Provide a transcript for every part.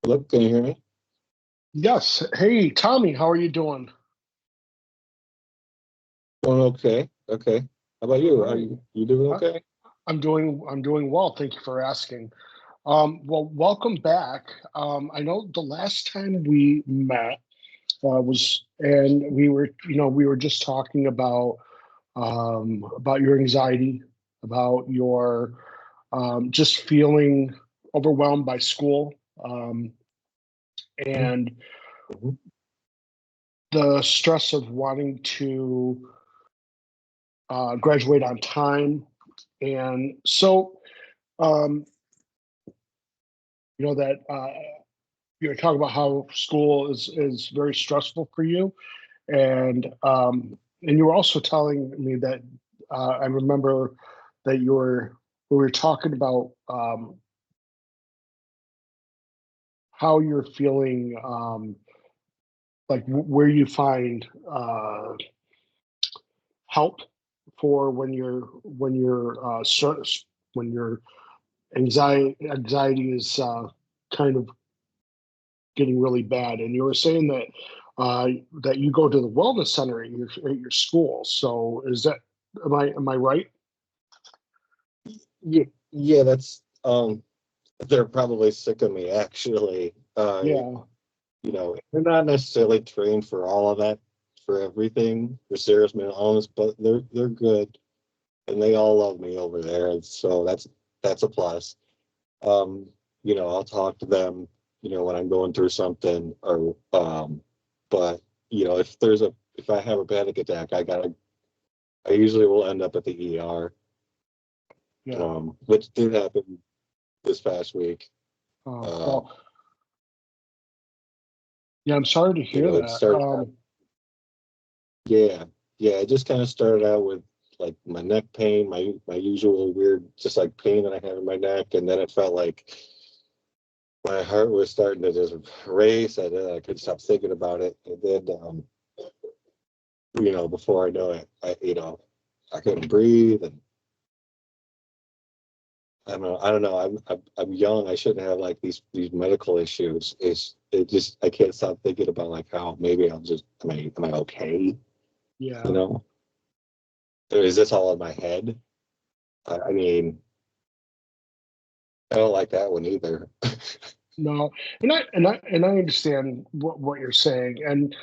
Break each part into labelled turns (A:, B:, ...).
A: Hello, can you hear me?
B: Yes. Hey, Tommy, how are you doing?
A: Doing okay. Okay. How about
B: All
A: you?
B: right.
A: You doing
B: I,
A: okay?
B: I'm doing well. Thank you for asking. Well, welcome back. I know the last time we met was, and we were just talking about your anxiety, about your just feeling overwhelmed by school, um,
A: Mhm.
B: and
A: Mhm.
B: the stress of wanting to graduate on time. And so, um, that you're talking about how school is very stressful for you, and you were also telling me that I remember that we were talking about how you're feeling, like where you find help for when your anxiety is kind of getting really bad. And you were saying that that you go to the wellness center at your school. So is that am I right?
A: Yeah, yeah, they're probably sick of me actually.
B: Yeah,
A: They're not necessarily trained for all of that, for everything, for serious mental illness, but they're good and they all love me over there. And so that's a plus. Um, I'll talk to them, when I'm going through something or but if I have a panic attack, I usually will end up at the ER,
B: yeah.
A: which did happen this past week. Uh,
B: Well, yeah. I'm sorry to hear
A: it
B: that.
A: started out, yeah, yeah, it just kind of started out with like my neck pain, my usual weird, just like pain that I have in my neck, and then it felt like my heart was starting to just race, and then I couldn't stop thinking about it, and then before I know it, I couldn't breathe, and I don't know. I'm young. I shouldn't have like these medical issues. It just I can't stop thinking about like how maybe I'll just am I okay? You
B: Yeah.
A: know, or is this all in my head? I mean, I don't like that one either.
B: No, and I understand what you're saying. And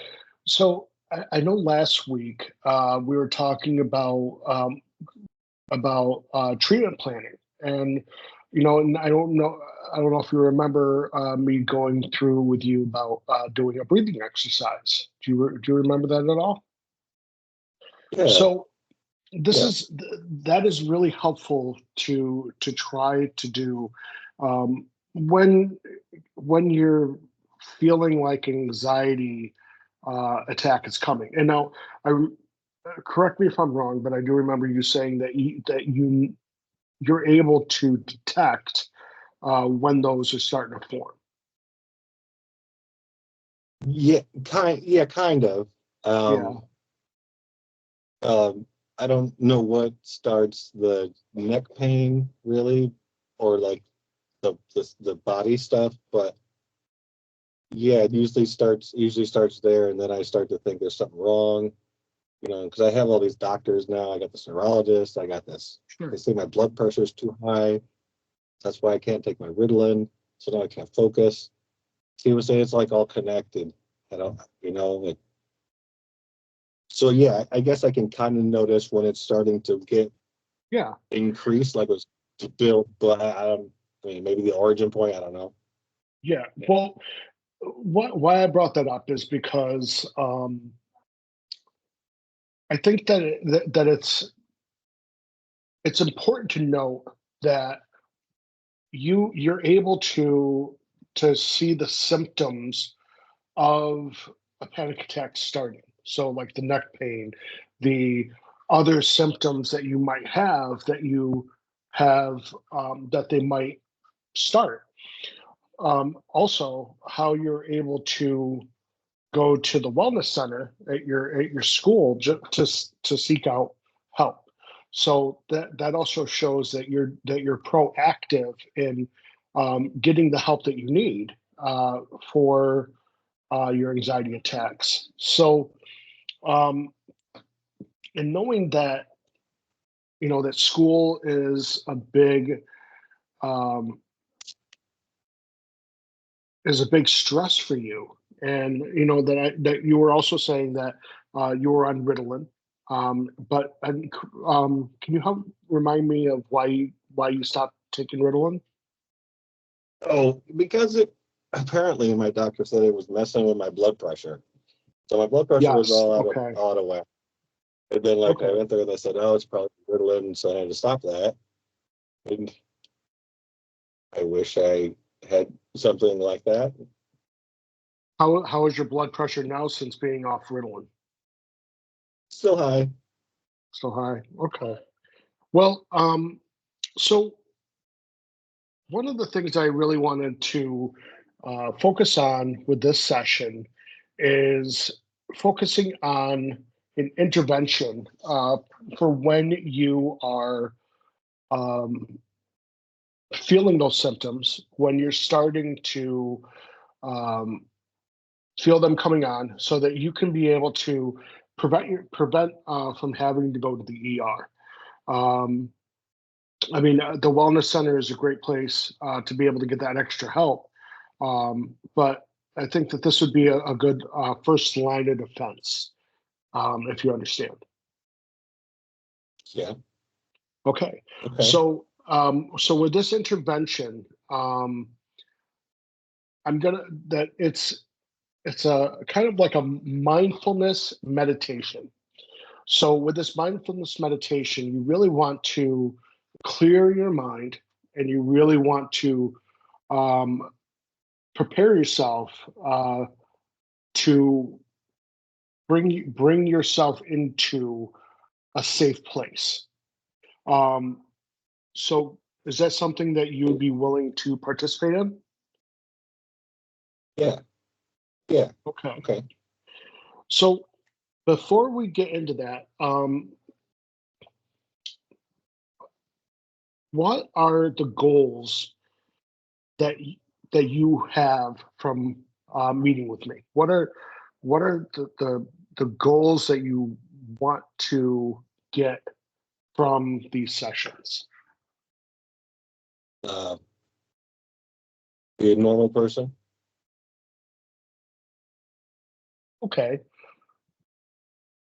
B: so I know last week we were talking about treatment planning, and and I don't know if you remember me going through with you about doing a breathing exercise. Do you remember that at all?
A: Yeah,
B: So this
A: yeah,
B: is that is really helpful to try to do um, when you're feeling like anxiety attack is coming. And now, I correct me if I'm wrong, but I do remember you saying you're able to detect when those are starting to form.
A: kind of.
B: Yeah,
A: Um, um, I don't know what starts the neck pain really, or like the body stuff, but yeah, it usually starts there, and then I start to think there's something wrong, because I have all these doctors now. I got this neurologist, I got this. They
B: sure.
A: say my blood pressure is too high. That's why I can't take my Ritalin. So now I can't focus. He was saying it's like all connected. I don't, like, so yeah, I guess I can kind of notice when it's starting to get
B: Yeah,
A: increased, like it was to build, but I mean, maybe the origin point, I don't know.
B: yeah. Well, why I brought that up is because I think that it's important to note that you're able to see the symptoms of a panic attack starting. So like the neck pain, the other symptoms that you might have that they might start. Also, how you're able to go to the wellness center at your school to seek out help. So that also shows that you're proactive in getting the help that you need. for your anxiety attacks. So, um, and knowing that, that school um, is a big stress for you, and that you were also saying that you were on Ritalin. But can you help remind me of why you stopped taking Ritalin?
A: Oh, because it apparently my doctor said it was messing with my blood pressure. So my blood pressure was
B: Yes.
A: all
B: Okay.
A: out of whack. And then like I
B: Okay.
A: went there and they said, oh, it's probably Ritalin, so I had to stop that. And I wish I had something like that.
B: How is your blood pressure now since being off Ritalin?
A: Still high.
B: Still high. Okay. Well, so one of the things I really wanted to focus on with this session is focusing on an intervention for when you are um, feeling those symptoms, when you're starting to um, feel them coming on, so that you can be able to prevent from having to go to the ER. Um, I mean, the wellness center is a great place to be able to get that extra help. But I think that this would be a good first line of defense, if you understand.
A: Yeah.
B: Okay.
A: Okay.
B: So with this intervention, I'm gonna that it's a kind of like a mindfulness meditation. So with this mindfulness meditation, you really want to clear your mind, and you really want to um, prepare yourself to bring yourself into a safe place. Um, so, is that something that you would be willing to participate in?
A: Yeah. Yeah.
B: Okay.
A: Okay.
B: So, before we get into that, what are the goals that that you have from meeting with me? What are the goals that you want to get from these sessions?
A: Uh, be a normal person.
B: Okay,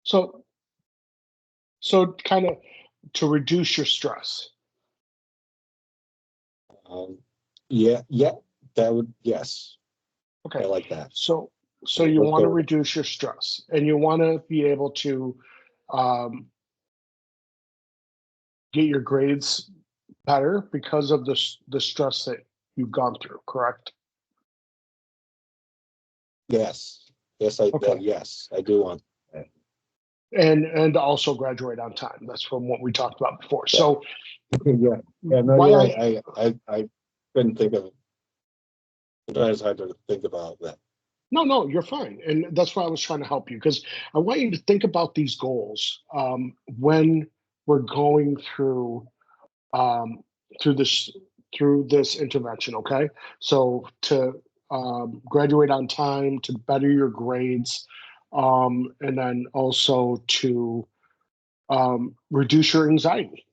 B: so kind of to reduce your stress.
A: Um, yeah. Yeah. That would, yes. I
B: Okay,
A: like that.
B: so you
A: Let's
B: want to
A: go.
B: reduce your stress, and you want to be able to um, get your grades better because of the stress that you've gone through. Correct?
A: Yes.
B: Okay.
A: Yes, I do want that.
B: And also graduate on time. That's from what we talked about before.
A: Yeah.
B: So
A: Yeah. Yeah. No,
B: why
A: you're
B: I
A: right. I couldn't think of it. Sometimes it's hard to think about that.
B: no, you're fine, and that's why I was trying to help you, because I want you to think about these goals when we're going um, through this intervention. Okay, so to graduate on time, to better your grades, and then also to reduce your anxiety.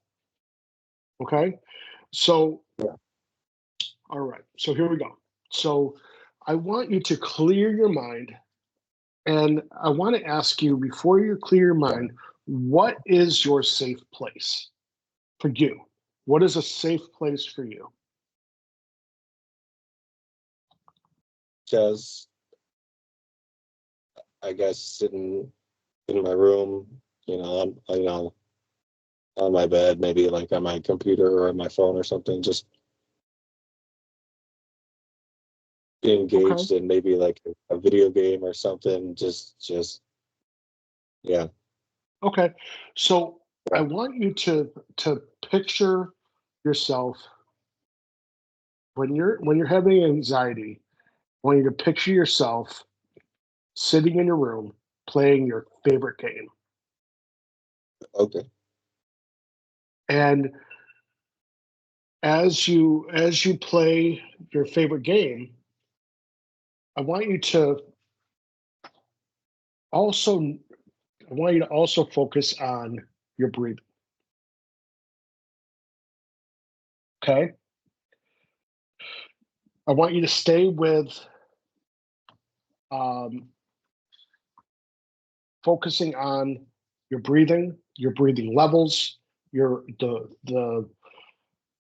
B: Okay, so
A: Yeah.
B: all right, so here we go. So I want you to clear your mind, and I want to ask you, before you clear your
A: Yeah.
B: mind, what is your safe place for you? What is a safe place for you?
A: Just, I guess, sitting in my room, on my bed, maybe like on my computer or on my phone or something, just
B: Okay.
A: engaged in maybe like a video game or something. Yeah.
B: Okay. So I
A: Yeah.
B: want you to picture yourself when you're having anxiety. I want you to picture yourself sitting in your room playing your favorite game.
A: Okay.
B: And as you play your favorite game, I want you to also focus on your breathing. Okay. I want you to stay with um, focusing on your breathing levels, the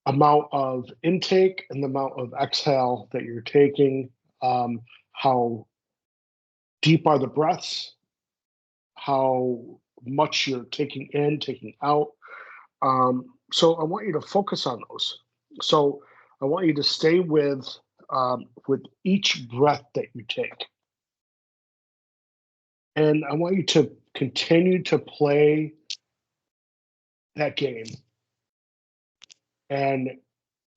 B: amount of intake and the amount of exhale that you're taking, how deep are the breaths, how much you're taking in, taking out. So I want you to focus on those. So I want you to stay with each breath that you take. And I want you to continue to play that game. And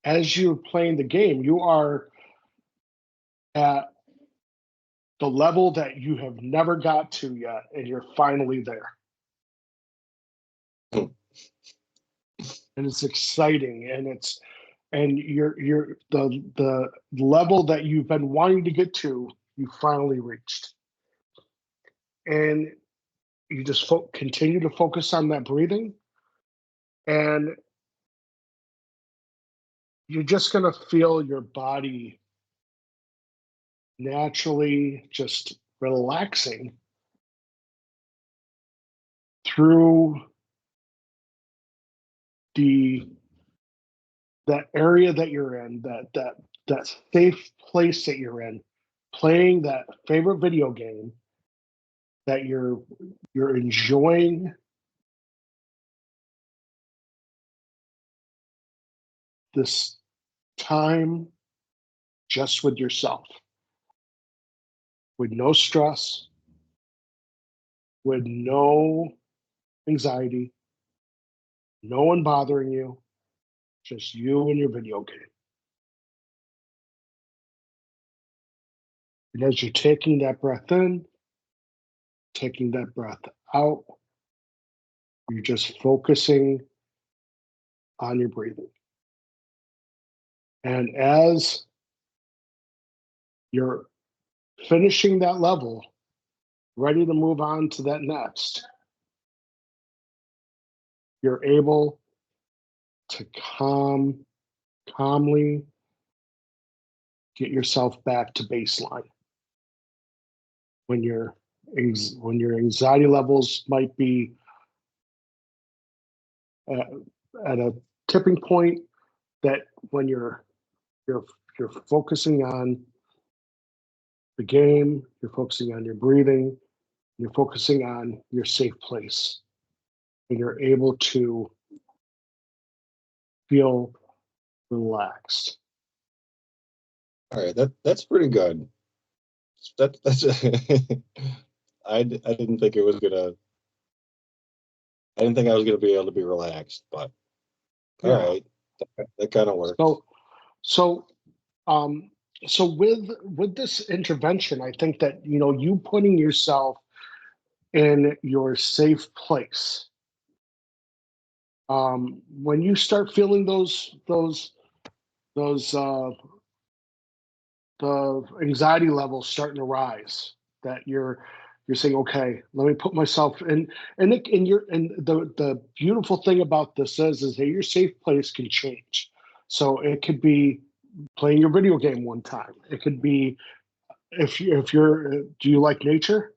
B: as you're playing the game, you are at the level that you have never got to yet, and you're finally there.
A: Hmm.
B: And it's exciting, and you're the level that you've been wanting to get to, you finally reached. And you just continue to focus on that breathing, and you're just going to feel your body naturally just relaxing through the that area that you're in, that safe place that you're in, playing that favorite video game that you're enjoying this time just with yourself, with no stress, with no anxiety, no one bothering you, just you and your video game. And as you're taking that breath in, taking that breath out, you're just focusing on your breathing. And as you're finishing that level, ready to move on to that next, you're able to calmly get yourself back to baseline. When your anxiety levels might be at, at a tipping point, that when you're you're focusing on the game, you're focusing on your breathing, you're focusing on your safe place, and you're able to feel relaxed.
A: All right, that's pretty good. That's I didn't think it was gonna. I didn't think I was gonna be able to be relaxed, but all
B: Yeah.
A: right, that kind of works.
B: So um so with this intervention, I think that you putting yourself in your safe place. When you start feeling those the anxiety levels starting to rise, that you're saying, okay, let me put myself in. And the beautiful thing about this is that your safe place can change. So it could be playing your video game one time. It could be if you're do you like nature?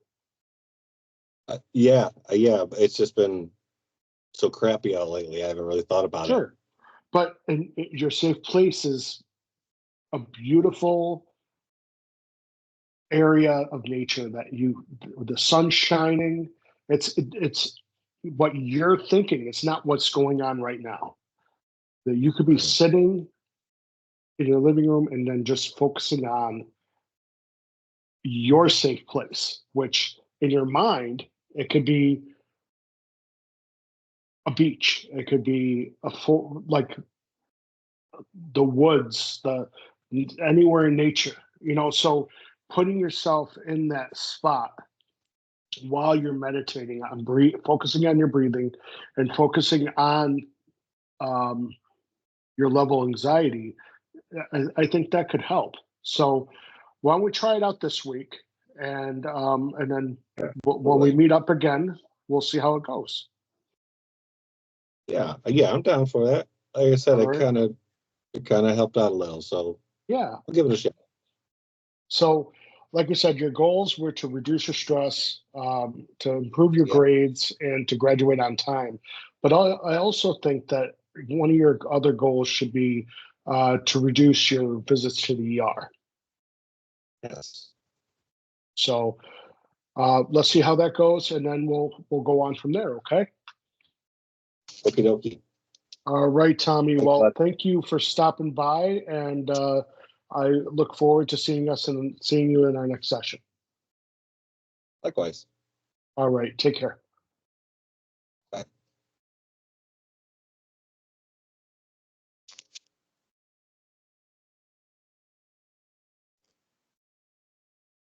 A: Yeah, yeah. It's just been so crappy out lately. I haven't really thought about it.
B: Sure. But your safe place is a beautiful area of nature that the sun's shining. It's what you're thinking. It's not what's going on right now. That you could be
A: Mm.
B: sitting in your living room and then just focusing on your safe place, which in your mind, it could be a beach. It could be like the woods, the anywhere in nature. So putting yourself in that spot while you're meditating on focusing on your breathing and focusing on um, your level of anxiety, I think that could help. So why don't we try it out this week? And then when we meet up again, we'll see how it goes.
A: Yeah, I'm down for that. Like I said,
B: All right.
A: it kind of helped out a little, so
B: Yeah.
A: I'll give it a shot.
B: So, like we said, your goals were to reduce your stress, to improve your
A: Yeah.
B: grades, and to graduate on time. But I also think that one of your other goals should be to reduce your visits to the ER.
A: Yes.
B: So let's see how that goes, and then we'll go on from there. Okay.
A: Okie dokie.
B: All right, Tommy.
A: Thanks,
B: Well,
A: bud.
B: thank you for stopping by, and I look forward to seeing you in our next session.
A: Likewise.
B: All right. Take care.